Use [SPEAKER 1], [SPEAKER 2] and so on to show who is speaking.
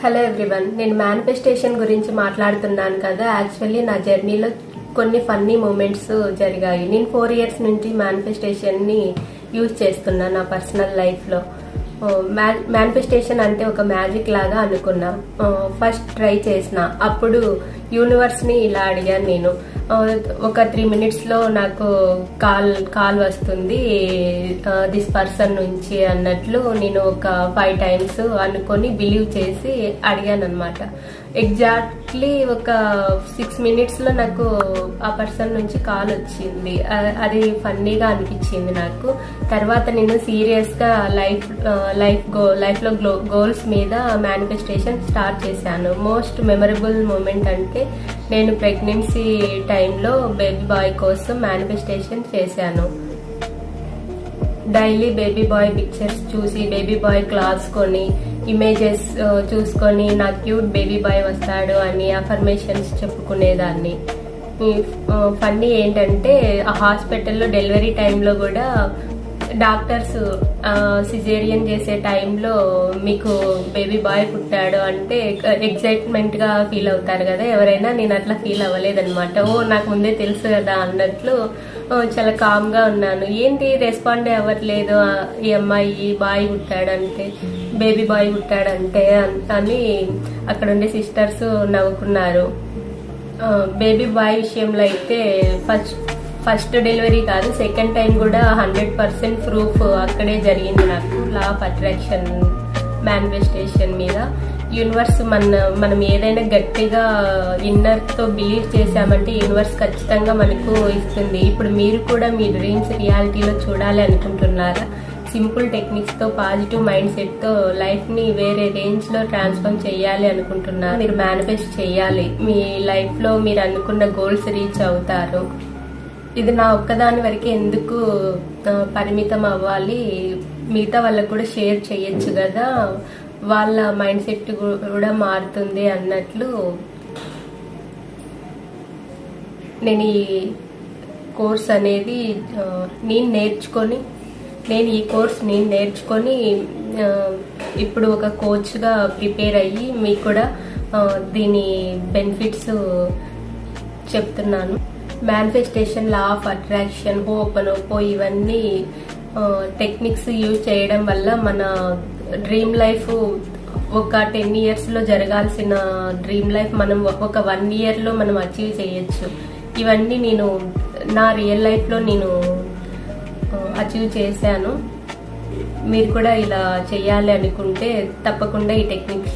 [SPEAKER 1] Hello everyone, నేను manifestation గురించి మాట్లాడుతున్నాను కదా. యాక్చువల్లీ నా జర్నీలో కొన్ని ఫన్నీ మూమెంట్స్ జరిగాయి. నేను 4 years నుంచి మేనిఫెస్టేషన్ని యూజ్ చేస్తున్నా నా పర్సనల్ లైఫ్లో. మేనిఫెస్టేషన్ అంటే ఒక మ్యాజిక్ లాగా అనుకున్నా. ఫస్ట్ ట్రై చేసిన అప్పుడు యూనివర్స్ని ఇలా అడిగాను నేను, ఒక 3 minutesలో నాకు కాల్ వస్తుంది దిస్ పర్సన్ నుంచి అన్నట్లు. నేను ఒక 5 times అనుకొని బిలీవ్ చేసి అడిగాను అనమాట. ఎగ్జాక్ట్లీ ఒక 6 minutesలో నాకు ఆ పర్సన్ నుంచి కాల్ వచ్చింది. అది ఫన్నీగా అనిపించింది నాకు. తర్వాత నేను సీరియస్గా లైఫ్లో గోల్స్ మీద మేనిఫెస్టేషన్ స్టార్ట్ చేశాను. మోస్ట్ మెమరబుల్ మూమెంట్ అంటే నేను ప్రెగ్నెన్సీ టైంలో బేబీ బాయ్ కోసం మేనిఫెస్టేషన్ చేశాను. డైలీ బేబీ బాయ్ పిక్చర్స్ చూసి, బేబీ బాయ్ క్లాత్స్ కొని, ఇమేజెస్ చూసుకొని నాకు క్యూట్ బేబీ బాయ్ వస్తాడు అని అఫర్మేషన్స్ చెప్పుకునేదాన్ని. ఫన్నీ ఏంటంటే ఆ హాస్పిటల్లో డెలివరీ టైంలో కూడా డాక్టర్స్ సిజేరియన్ చేసే టైంలో మీకు బేబీ బాయ్ పుట్టాడు అంటే ఎగ్జైట్మెంట్గా ఫీల్ అవుతారు కదా ఎవరైనా. నేను అట్లా ఫీల్ అవ్వలేదన్నమాట. నాకు ముందే తెలుసు కదా అన్నట్లు చాలా కామ్గా ఉన్నాను. ఏంటి రెస్పాండ్ అవ్వట్లేదు ఈ అమ్మాయి, బాయ్ పుట్టాడంటే, బేబీ బాయ్ పుట్టాడంటే అని అక్కడ ఉండే సిస్టర్స్ నవ్వుకున్నారు. బేబీ బాయ్ విషయంలో అయితే ఫస్ట్ డెలివరీ కాదు, సెకండ్ టైం కూడా 100% ప్రూఫ్ అక్కడే జరిగింది నాకు. లా ఆఫ్ అట్రాక్షన్ మేనిఫెస్టేషన్ మీద. యూనివర్స్ మనం ఏదైనా గట్టిగా ఇన్నర్తో బిలీవ్ చేశామంటే యూనివర్స్ ఖచ్చితంగా మనకు ఇస్తుంది. ఇప్పుడు మీరు కూడా మీ డ్రీమ్స్ రియాలిటీలో చూడాలి అనుకుంటున్నారా? సింపుల్ టెక్నిక్స్తో, పాజిటివ్ మైండ్ సెట్తో లైఫ్ని వేరే రేంజ్లో ట్రాన్స్ఫార్మ్ చేయాలి అనుకుంటున్నారు. మీరు మేనిఫెస్ట్ చేయాలి. మీ లైఫ్లో మీరు అనుకున్న గోల్స్ రీచ్ అవుతారు. ఇది నా ఒక్కదాని వరకే ఎందుకు పరిమితం అవ్వాలి, మిగతా వాళ్ళకు కూడా షేర్ చేయొచ్చు కదా, వాళ్ళ మైండ్ సెట్ కూడా మారుతుంది అన్నట్లు నేను ఈ కోర్స్ అనేది నేను ఈ కోర్స్ నేర్చుకొని ఇప్పుడు ఒక కోచ్గా ప్రిపేర్ అయ్యి మీకు కూడా దీని బెనిఫిట్స్ చెప్తున్నాను. మేనిఫెస్టేషన్, లా ఆఫ్ అట్రాక్షన్, హోపనోపో ఇవన్నీ టెక్నిక్స్ యూజ్ చేయడం వల్ల మన డ్రీమ్ లైఫ్ ఒక 10 yearsలో జరగాల్సిన డ్రీమ్ లైఫ్ మనం ఒక 1 yearలో మనం అచీవ్ చేయొచ్చు. ఇవన్నీ నేను నా రియల్ లైఫ్లో నేను అచీవ్ చేశాను. మీరు కూడా ఇలా చేయాలి అనుకుంటే తప్పకుండా ఈ టెక్నిక్స్